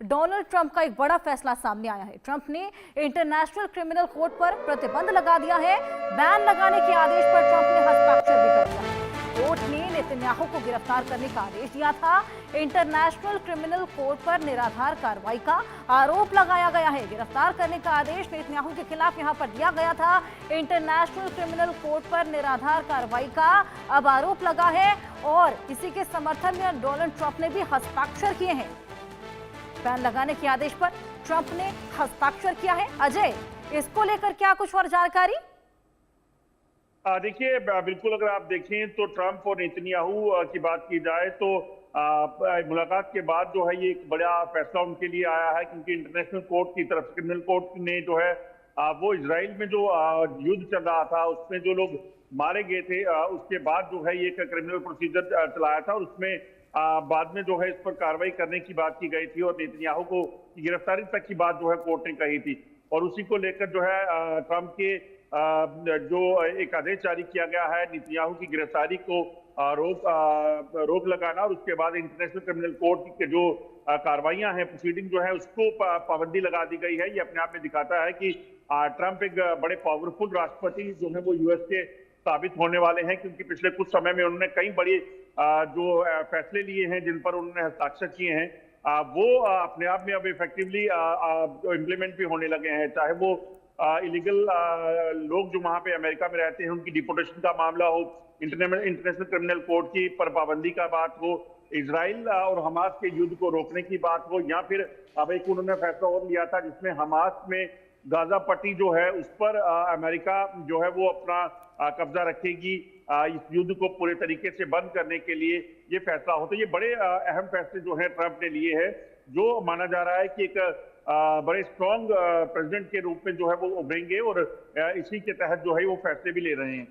Donald Trump का एक बड़ा फैसला सामने आया है। ट्रंप ने इंटरनेशनल क्रिमिनल कोर्ट पर प्रतिबंध लगा दिया है। बैन लगाने के आदेश पर ट्रंप ने हस्ताक्षर भी कर दिया। कोर्ट ने नेतन्याहू को गिरफ्तार करने का आदेश दिया था। इंटरनेशनल क्रिमिनल कोर्ट पर निराधार कार्रवाई का आरोप लगाया गया है। गिरफ्तार करने का आदेश नेतन्याहू के खिलाफ यहां पर दिया गया था। इंटरनेशनल क्रिमिनल कोर्ट पर निराधार कार्रवाई का अब आरोप लगा है और इसी के समर्थन में डोनाल्ड ट्रंप ने भी हस्ताक्षर किए हैं। बैन लगाने के आदेश पर ट्रंप ने हस्ताक्षर किया है। अजय, इसको लेकर क्या कुछ और जानकारी? देखिए, बिल्कुल अगर आप देखें तो ट्रंप और नेतन्याहू की बात की जाए तो मुलाकात के बाद जो है ये एक बड़ा फैसला उनके लिए आया है, क्योंकि इंटरनेशनल कोर्ट की तरफ क्रिमिनल कोर्ट ने जो है वो इजराइल में जो युद्ध चल रहा था उसमें जो लोग मारे गए थे उसके बाद जो है ये एक क्रिमिनल प्रोसीजर चलाया था और उसमें बाद में जो है इस पर कार्रवाई करने की बात की गई थी और नेतन्याहू को गिरफ्तारी तक की बात जो है कोर्ट ने कही थी। और उसी को लेकर जो है ट्रंप के जो एक आदेश जारी किया गया है नेतन्याहू की गिरफ्तारी को रोक लगाना और उसके बाद इंटरनेशनल क्रिमिनल कोर्ट की जो कार्रवाइयां हैं, प्रोसीडिंग जो है उसको पाबंदी लगा दी गई है। ये अपने आप में दिखाता है कि ट्रंप एक बड़े पावरफुल राष्ट्रपति जो है वो यूएस के साबित होने वाले हैं, क्योंकि पिछले कुछ समय में उन्होंने कई बड़ी जो फैसले लिए हैं जिन पर उन्होंने हस्ताक्षर किए हैं वो अपने आप में अब इफेक्टिवली इम्प्लीमेंट भी होने लगे हैं। चाहे वो इलीगल लोग जो वहां पे अमेरिका में रहते हैं उनकी डिपोर्टेशन का मामला हो, इंटरनेशनल क्रिमिनल कोर्ट की पर पाबंदी का बात हो, इजराइल और हमास के युद्ध को रोकने की बात हो, या फिर अब एक उन्होंने फैसला और लिया था जिसमें हमास में गाजा पट्टी जो है उस पर अमेरिका जो है वो अपना कब्जा रखेगी। इस युद्ध को पूरे तरीके से बंद करने के लिए ये फैसला हो। तो ये बड़े अहम फैसले जो है ट्रंप ने लिए हैं, जो माना जा रहा है कि एक बड़े स्ट्रॉन्ग प्रेसिडेंट के रूप में जो है वो उभरेंगे और इसी के तहत जो है वो फैसले भी ले रहे हैं।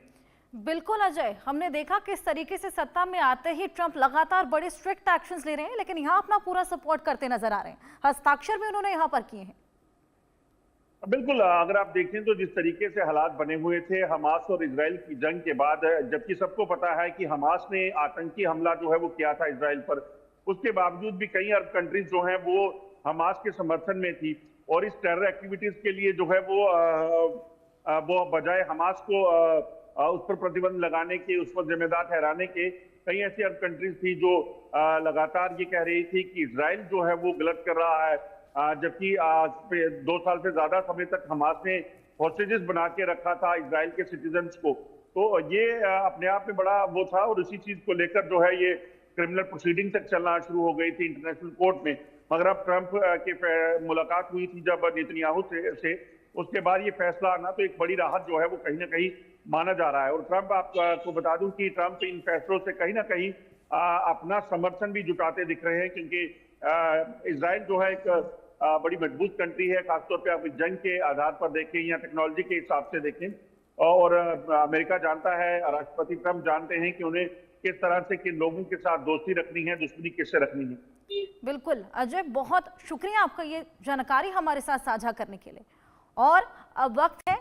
बिल्कुल अजय, हमने देखा किस तरीके से सत्ता में आते ही ट्रंप लगातार बड़े स्ट्रिक्ट एक्शंस ले रहे हैं, लेकिन यहाँ अपना पूरा सपोर्ट करते नजर आ रहे हैं। हस्ताक्षर भी उन्होंने यहाँ पर किए हैं। बिल्कुल, अगर आप देखें तो जिस तरीके से हालात बने हुए थे हमास और इजराइल की जंग के बाद, जबकि सबको पता है कि हमास ने आतंकी हमला जो है वो किया था इजराइल पर, उसके बावजूद भी कई अरब कंट्रीज जो हैं वो हमास के समर्थन में थी और इस टेरर एक्टिविटीज के लिए जो है वो बजाय हमास को उस पर प्रतिबंध लगाने के, उस पर जिम्मेदार ठहराने के, कई ऐसी अरब कंट्रीज थी जो लगातार ये कह रही थी कि इजराइल जो है वो गलत कर रहा है, जबकि 2 साल से ज्यादा समय तक हमास ने हॉस्टेजेस बना के रखा था इजराइल के सिटीजन्स को। तो ये अपने आप में बड़ा वो था और उसी चीज को लेकर जो है ये क्रिमिनल प्रोसीडिंग तक चलना शुरू हो गई थी इंटरनेशनल कोर्ट में। मगर अब ट्रंप के मुलाकात हुई थी जब नेतन्याहू से उसके बाद ये फैसला आना तो एक बड़ी राहत जो है वो कहीं ना कहीं माना जा रहा है। और ट्रंप, आपको बता दूं कि ट्रंप इन फैसलों से कहीं ना कहीं अपना समर्थन भी जुटाते दिख रहे हैं, क्योंकि इजराइल जो है एक बड़ी मजबूत कंट्री है, खासतौर पे आप जंग के आधार पर देखें या टेक्नोलॉजी के हिसाब से देखें। और अमेरिका जानता है, राष्ट्रपति ट्रंप जानते हैं कि उन्हें किस तरह से किन लोगों के साथ दोस्ती रखनी है, दुश्मनी किससे रखनी है। बिल्कुल अजय, बहुत शुक्रिया आपका ये जानकारी हमारे साथ साझा करने के लिए। और अब वक्त है